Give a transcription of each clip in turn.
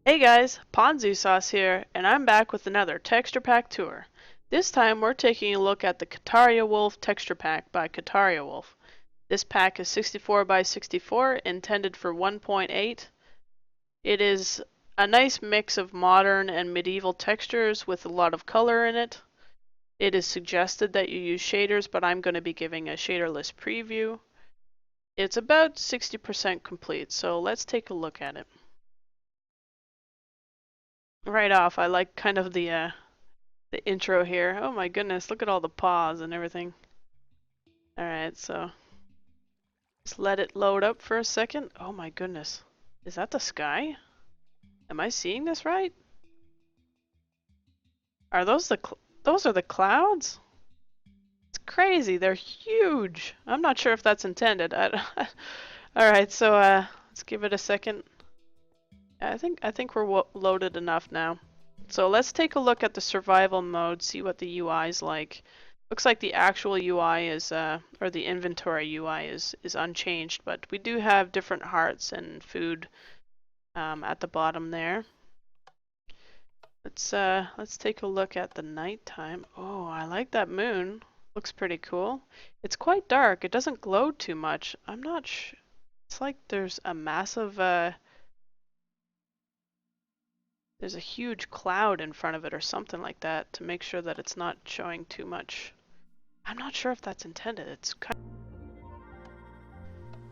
Hey guys, Ponzu Sauce here, and I'm back with another texture pack tour. This time we're taking a look at the KatariaWolf texture pack by KatariaWolf. This pack is 64 by 64, intended for 1.8. It is a nice mix of modern and medieval textures with a lot of color in it. It is suggested that you use shaders, but I'm going to be giving a shaderless preview. It's about 60% complete, so let's take a look at it. Right off, I like kind of the intro here. Oh my goodness, look at all the paws and everything. Alright, so just let it load up for a second. Oh my goodness. Is that the sky? Am I seeing this right? Are those those are the clouds? It's crazy. They're huge. I'm not sure if that's intended. Alright, so let's give it a second. I think we're loaded enough now. So let's take a look at the survival mode, see what the UI is like. Looks like the actual UI is, or the inventory UI is unchanged, but we do have different hearts and food at the bottom there. Let's take a look at the nighttime. Oh, I like that moon. Looks pretty cool. It's quite dark. It doesn't glow too much. I'm not sure. It's like there's a massive, there's a huge cloud in front of it or something like that to make sure that it's not showing too much. I'm not sure if that's intended. It's kind of...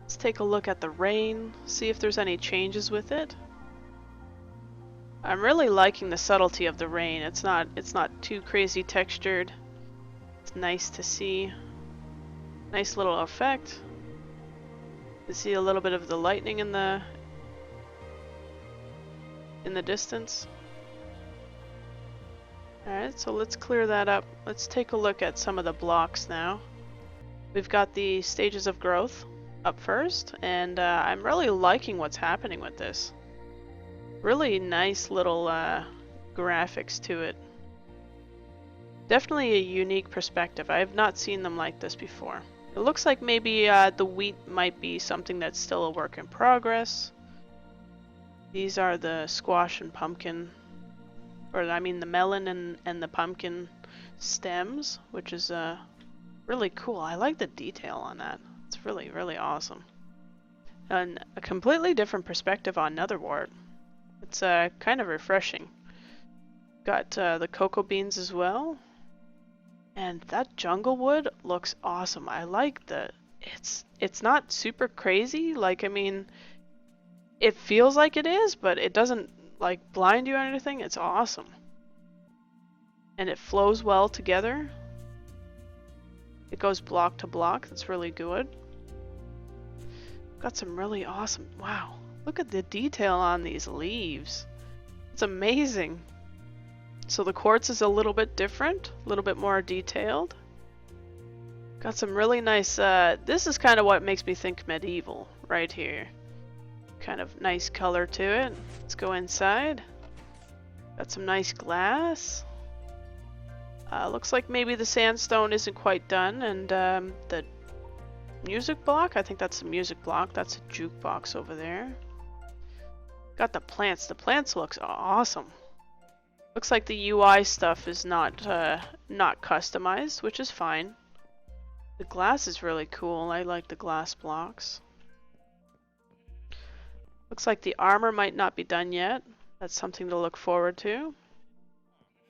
Let's take a look at the rain, see if there's any changes with it. I'm really liking the subtlety of the rain. It's not too crazy textured. It's nice to see. Nice little effect. You see a little bit of the lightning in the distance. Alright, so let's clear that up. Let's take a look at some of the blocks now. We've got the stages of growth up first, and I'm really liking what's happening with this. Really nice little graphics to it. Definitely a unique perspective. I have not seen them like this before. It looks like maybe the wheat might be something that's still a work in progress. These are the squash and pumpkin, or I mean the melon and the pumpkin stems, which is really cool. I like the detail on that. It's really, really awesome. And a completely different perspective on Netherwart. It's kind of refreshing. Got the cocoa beans as well. And that jungle wood looks awesome. I like the... It's not super crazy. Like, I mean, it feels like it is, but it doesn't, like, blind you or anything. It's awesome. And it flows well together. It goes block to block. That's really good. Got some really awesome... Wow. Look at the detail on these leaves. It's amazing. So the quartz is a little bit different, a little bit more detailed. Got some really nice, this is kind of what makes me think medieval right here. Kind of nice color to it. Let's go inside. Got some nice glass. Looks like maybe the sandstone isn't quite done, and the music block, I think that's the music block. That's a jukebox over there. Got the plants. The plants looks awesome. Looks like the UI stuff is not customized, which is fine. The glass is really cool. I like the glass blocks. Looks like the armor might not be done yet. That's something to look forward to.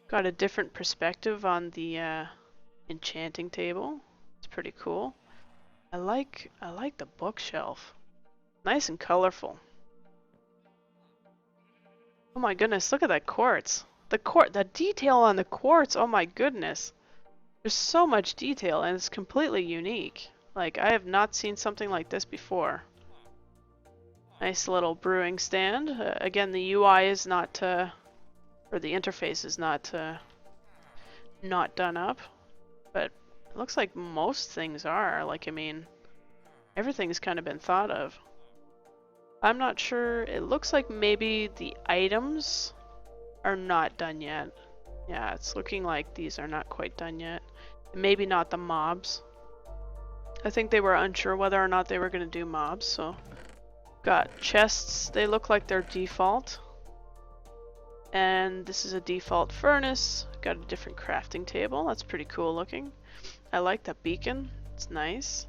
Got a different perspective on the enchanting table. It's pretty cool. I like the bookshelf. Nice and colorful. Oh my goodness, look at that quartz. The detail on the quartz, oh my goodness. There's so much detail and it's completely unique. Like, I have not seen something like this before. Nice little brewing stand. Again, the UI is not, or the interface is not done up. But it looks like most things are. Like, I mean, everything's kind of been thought of. I'm not sure. It looks like maybe the items are not done yet. Yeah, it's looking like these are not quite done yet. Maybe not the mobs. I think they were unsure whether or not they were going to do mobs, so... Got chests. They look like they're default. And this is a default furnace. Got a different crafting table. That's pretty cool looking. I like that beacon. It's nice.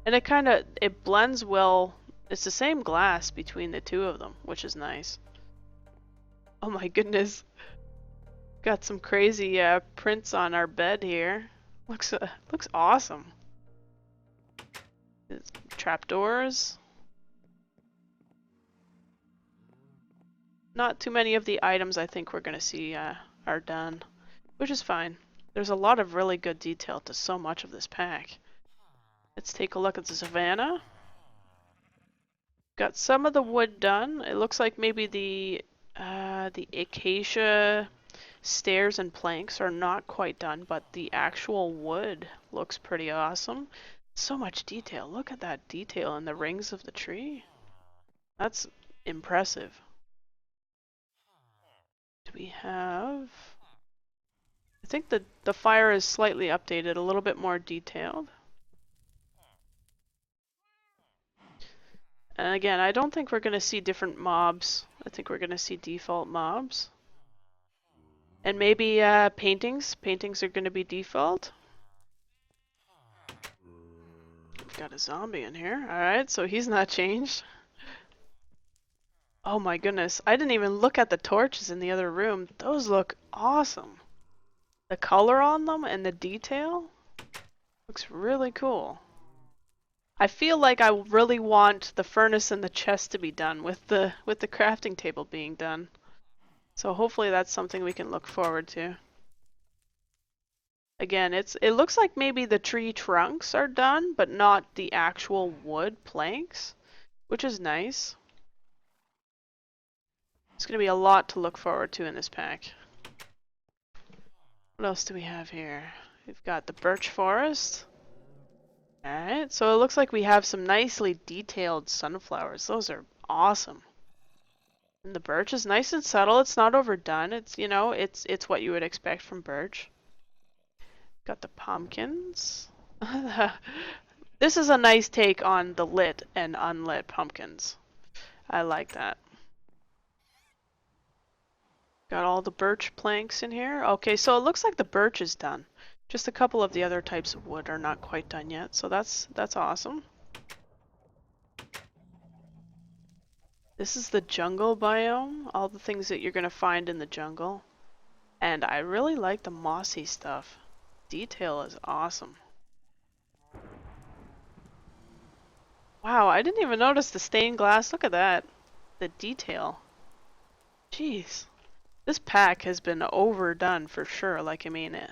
And it blends well. It's the same glass between the two of them, which is nice. Oh my goodness. Got some crazy prints on our bed here. Looks awesome. Trapdoors. Not too many of the items I think we're gonna see are done, which is fine. There's a lot of really good detail to so much of this pack. Let's take a look at the Savannah. Got some of the wood done. It looks like maybe the acacia stairs and planks are not quite done, but the actual wood looks pretty awesome. So much detail. Look at that detail in the rings of the tree. That's impressive. Do we have... I think the fire is slightly updated, a little bit more detailed. And again, I don't think we're going to see different mobs. I think we're going to see default mobs. And maybe paintings. Paintings are going to be default. We've got a zombie in here. Alright, so he's not changed. Oh my goodness. I didn't even look at the torches in the other room. Those look awesome. The color on them and the detail looks really cool. I feel like I really want the furnace and the chest to be done with the crafting table being done. So hopefully that's something we can look forward to. Again, it looks like maybe the tree trunks are done, but not the actual wood planks, which is nice. It's going to be a lot to look forward to in this pack. What else do we have here? We've got the Birch Forest. Alright, so it looks like we have some nicely detailed sunflowers. Those are awesome. And the birch is nice and subtle. It's not overdone. It's, you know, it's what you would expect from birch. Got the pumpkins. This is a nice take on the lit and unlit pumpkins. I like that. Got all the birch planks in here. Okay, so it looks like the birch is done. Just a couple of the other types of wood are not quite done yet, so that's awesome. This is the jungle biome, all the things that you're going to find in the jungle. And I really like the mossy stuff. Detail is awesome. Wow, I didn't even notice the stained glass. Look at that. The detail. Jeez. This pack has been overdone for sure. Like, I mean it.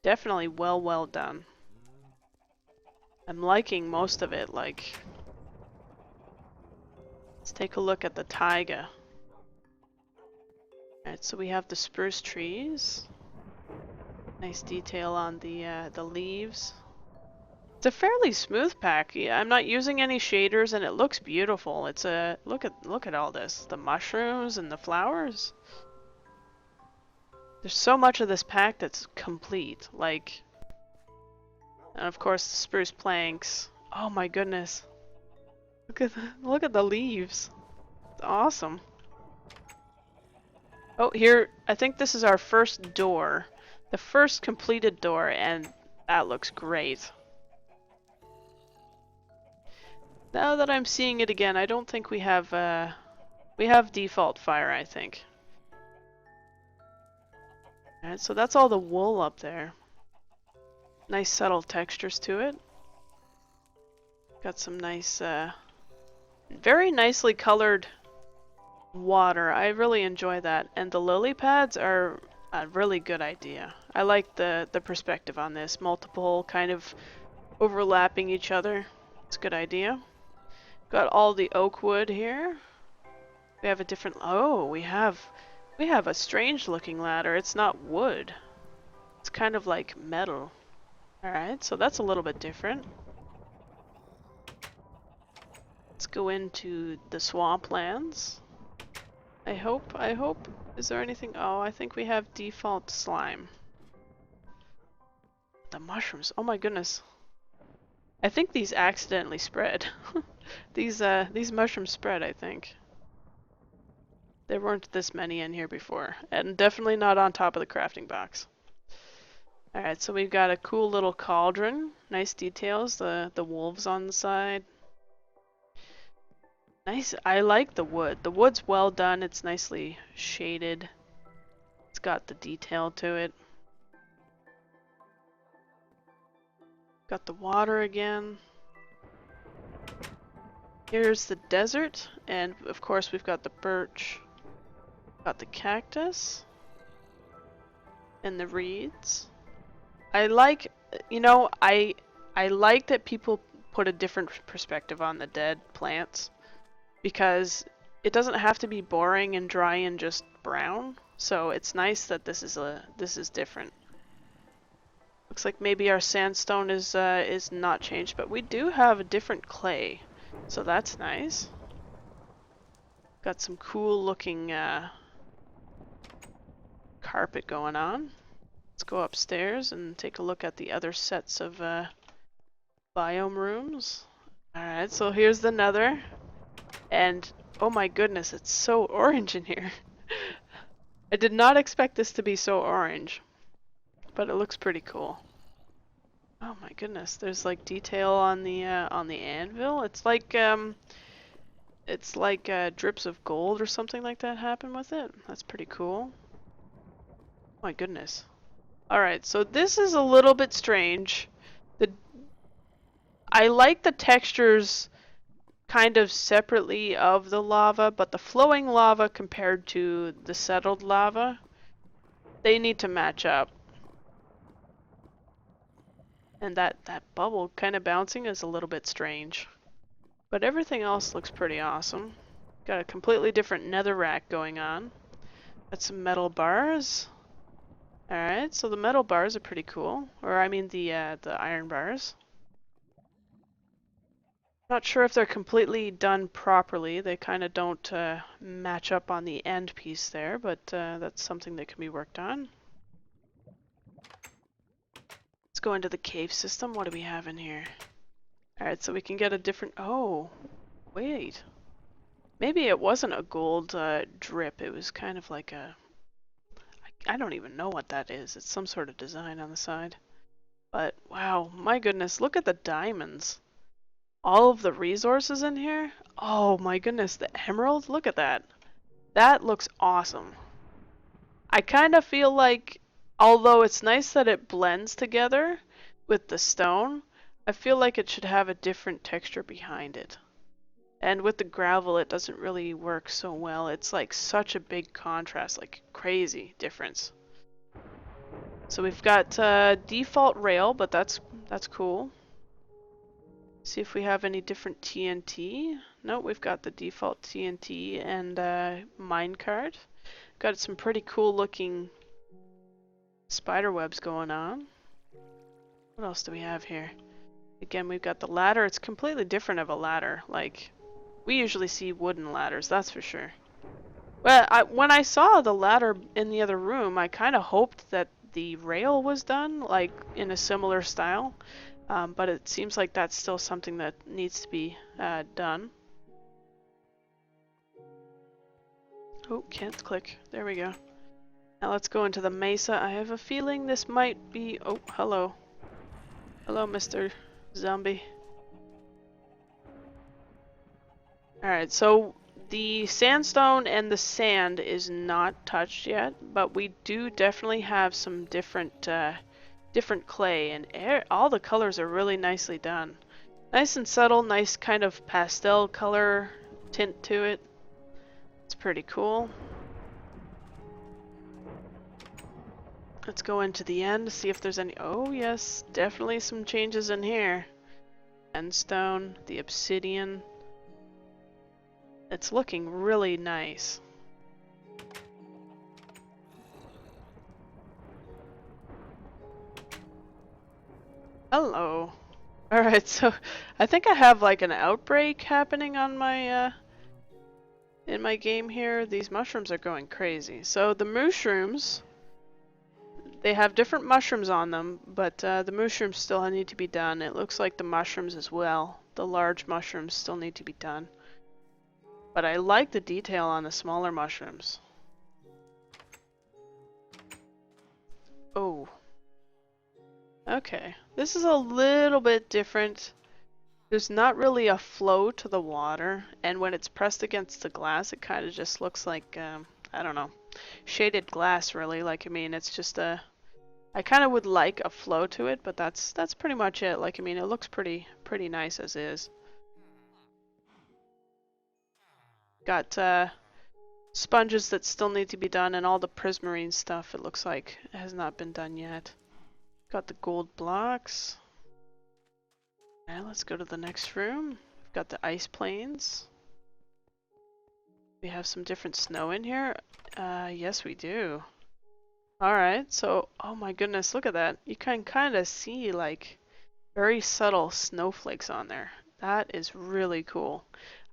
Definitely well done. I'm liking most of it, like... Let's take a look at the Taiga. Alright, so we have the spruce trees. Nice detail on the leaves. It's a fairly smooth pack. Yeah, I'm not using any shaders and it looks beautiful. It's a... Look at all this. The mushrooms and the flowers. There's so much of this pack that's complete, like, and of course the spruce planks. Oh my goodness! Look at the leaves. It's awesome. Oh, here I think this is our first door, the first completed door, and that looks great. Now that I'm seeing it again, I don't think we have default fire, I think. Alright, so that's all the wool up there. Nice subtle textures to it. Got some nice, very nicely colored water. I really enjoy that. And the lily pads are a really good idea. I like the perspective on this. Multiple kind of overlapping each other. It's a good idea. Got all the oak wood here. We have a different... Oh, we have a strange looking ladder. It's not wood. It's kind of like metal. Alright, so that's a little bit different. Let's go into the swamplands. I hope. Is there anything? Oh, I think we have default slime. The mushrooms. Oh my goodness. I think these accidentally spread. These mushrooms spread, I think. There weren't this many in here before, and definitely not on top of the crafting box. Alright, so we've got a cool little cauldron. Nice details, the wolves on the side. Nice, I like the wood. The wood's well done, it's nicely shaded. It's got the detail to it. Got the water again. Here's the desert, and of course we've got the birch. Got the cactus. And the reeds. I like, you know, I like that people put a different perspective on the dead plants, because it doesn't have to be boring and dry and just brown. So it's nice that this is different. Looks like maybe our sandstone is not changed, but we do have a different clay, so that's nice. Got some cool looking carpet going on. Let's go upstairs and take a look at the other sets of biome rooms. Alright, so here's the Nether. And oh my goodness, it's so orange in here. I did not expect this to be so orange, but it looks pretty cool. Oh my goodness, there's like detail on the anvil. It's like drips of gold or something like that happen with it. That's pretty cool. Oh my goodness. Alright, so this is a little bit strange. I like the textures kind of separately of the lava, but the flowing lava compared to the settled lava, they need to match up. And that bubble kind of bouncing is a little bit strange. But everything else looks pretty awesome. Got a completely different netherrack going on. Got some metal bars. Alright, so the metal bars are pretty cool. Or I mean the iron bars. Not sure if they're completely done properly. They kind of don't match up on the end piece there, but that's something that can be worked on. Let's go into the cave system. What do we have in here? Alright, so we can get a different... Oh, wait. Maybe it wasn't a gold drip. It was kind of like a... I don't even know what that is. It's some sort of design on the side. But, wow, my goodness, look at the diamonds. All of the resources in here. Oh my goodness, the emerald, look at that. That looks awesome. I kind of feel like, although it's nice that it blends together with the stone, I feel like it should have a different texture behind it. And with the gravel, it doesn't really work so well. It's like such a big contrast, like crazy difference. So we've got default rail, but that's cool. See if we have any different TNT. Nope, we've got the default TNT and minecart. Got some pretty cool looking spider webs going on. What else do we have here? Again, we've got the ladder. It's completely different of a ladder. Like, we usually see wooden ladders, that's for sure. Well, when I saw the ladder in the other room, I kind of hoped that the rail was done, like, in a similar style. But it seems like that's still something that needs to be done. Oh, can't click. There we go. Now let's go into the Mesa. I have a feeling this might be... Oh, hello. Hello, Mr. Zombie. Alright, so the sandstone and the sand is not touched yet, but we do definitely have some different clay, and all the colors are really nicely done. Nice and subtle, nice kind of pastel color tint to it. It's pretty cool. Let's go into the end, see if there's any... Oh yes, definitely some changes in here. Sandstone, the obsidian. It's looking really nice. Hello. Alright, so I think I have like an outbreak happening on my in my game here. These mushrooms are going crazy. So the mushrooms, they have different mushrooms on them, but the mushrooms still need to be done. It looks like the mushrooms as well. The large mushrooms still need to be done. But I like the detail on the smaller mushrooms. Oh. Okay. This is a little bit different. There's not really a flow to the water, and when it's pressed against the glass, it kind of just looks like, I don't know, shaded glass, really. Like, I mean, it's just a... I kind of would like a flow to it, but that's pretty much it. Like, I mean, it looks pretty nice as is. Got sponges that still need to be done, and all the prismarine stuff, it looks like, has not been done yet. Got the gold blocks. Now let's go to the next room. We've got the ice plains. We have some different snow in here. Yes we do. Alright, so, oh my goodness, look at that. You can kind of see, like, very subtle snowflakes on there. That is really cool.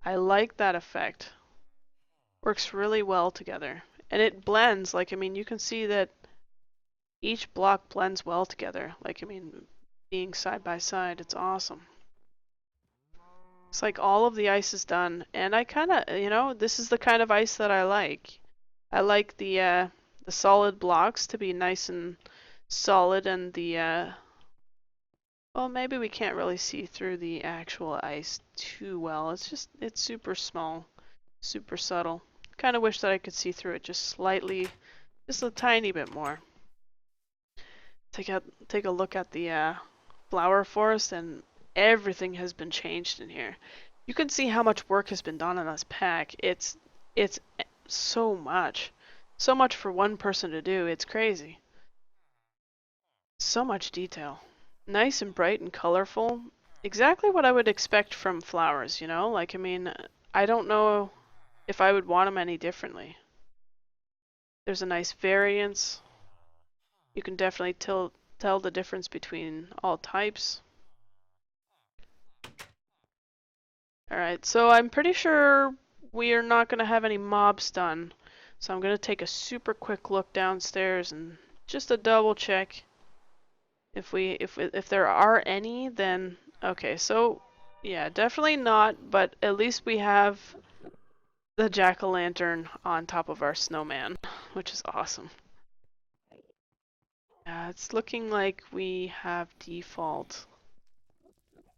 I like that effect. Works really well together. And it blends, like, I mean, you can see that each block blends well together. Like, I mean, being side by side, it's awesome. It's like all of the ice is done, and I kind of, you know, this is the kind of ice that I like. I like the solid blocks to be nice and solid, and the well, maybe we can't really see through the actual ice too well. It's just, it's super small, super subtle. Kind of wish that I could see through it just slightly, just a tiny bit more. Take a look at the flower forest, and everything has been changed in here. You can see how much work has been done on this pack. It's so much for one person to do. It's crazy. So much detail. Nice and bright and colorful. Exactly what I would expect from flowers, you know? Like, I mean, I don't know if I would want them any differently. There's a nice variance. You can definitely tell the difference between all types. Alright, so I'm pretty sure we are not going to have any mobs done. So I'm going to take a super quick look downstairs and just to double check if there are any, then okay, so yeah, definitely not, but at least we have the jack-o'-lantern on top of our snowman, which is awesome. Yeah, it's looking like we have default,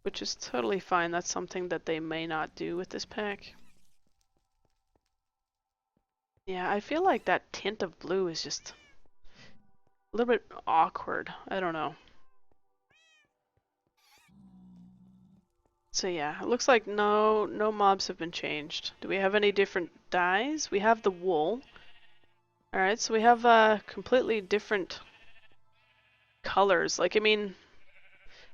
which is totally fine. That's something that they may not do with this pack. Yeah, I feel like that tint of blue is just a little bit awkward. I don't know. So yeah, it looks like no mobs have been changed. Do we have any different dyes? We have the wool. Alright, so we have completely different colors. Like, I mean,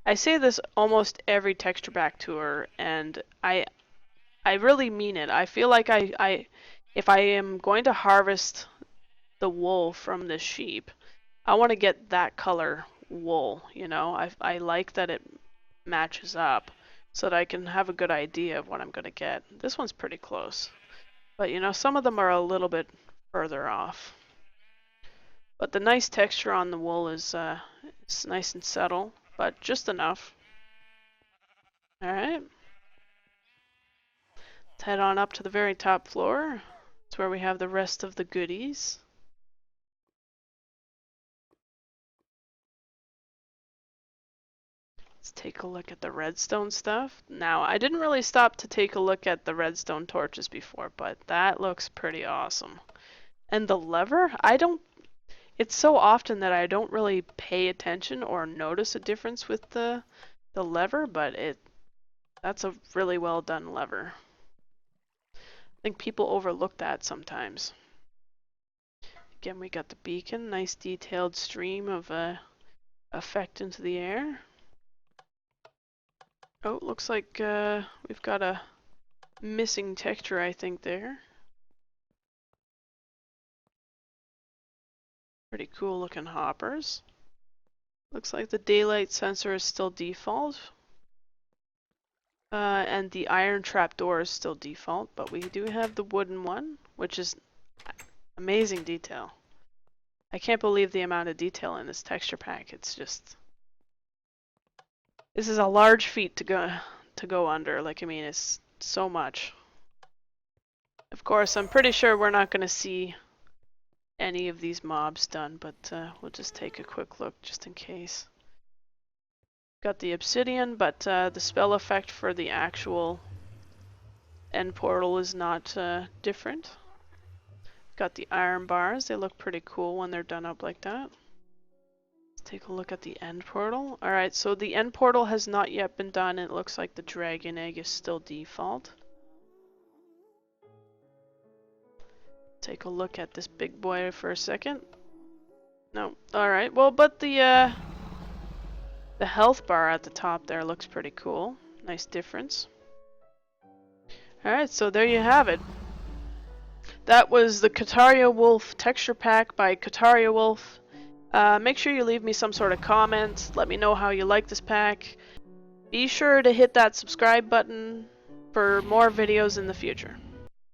I say this almost every texture pack tour, and I really mean it. I feel like if I am going to harvest the wool from this sheep, I want to get that color wool, you know? I like that it matches up so that I can have a good idea of what I'm going to get. This one's pretty close, but you know, some of them are a little bit further off. But the nice texture on the wool is it's nice and subtle, but just enough. Alright. Let's head on up to the very top floor. It's where we have the rest of the goodies. Let's take a look at the redstone stuff. Now, I didn't really stop to take a look at the redstone torches before, but that looks pretty awesome. And the lever, it's so often that I don't really pay attention or notice a difference with the lever, but that's a really well done lever. I think people overlook that sometimes. Again, we got the beacon, nice detailed stream of effect into the air. Oh, looks like we've got a missing texture, I think, there. Pretty cool looking hoppers. Looks like the daylight sensor is still default. And the iron trap door is still default, but we do have the wooden one, which is amazing detail. I can't believe the amount of detail in this texture pack. It's just... This is a large feat to go under. Like, I mean, it's so much. Of course, I'm pretty sure we're not going to see any of these mobs done, but we'll just take a quick look just in case. Got the obsidian, but the spell effect for the actual end portal is not different. Got the iron bars. They look pretty cool when they're done up like that. Let's take a look at the end portal. Alright, so the end portal has not yet been done. It looks like the dragon egg is still default. Take a look at this big boy for a second. No. Alright, well, but the health bar at the top there looks pretty cool. Nice difference. Alright, so there you have it. That was the KatariaWolf texture pack by KatariaWolf. Make sure you leave me some sort of comment. Let me know how you like this pack. Be sure to hit that subscribe button for more videos in the future.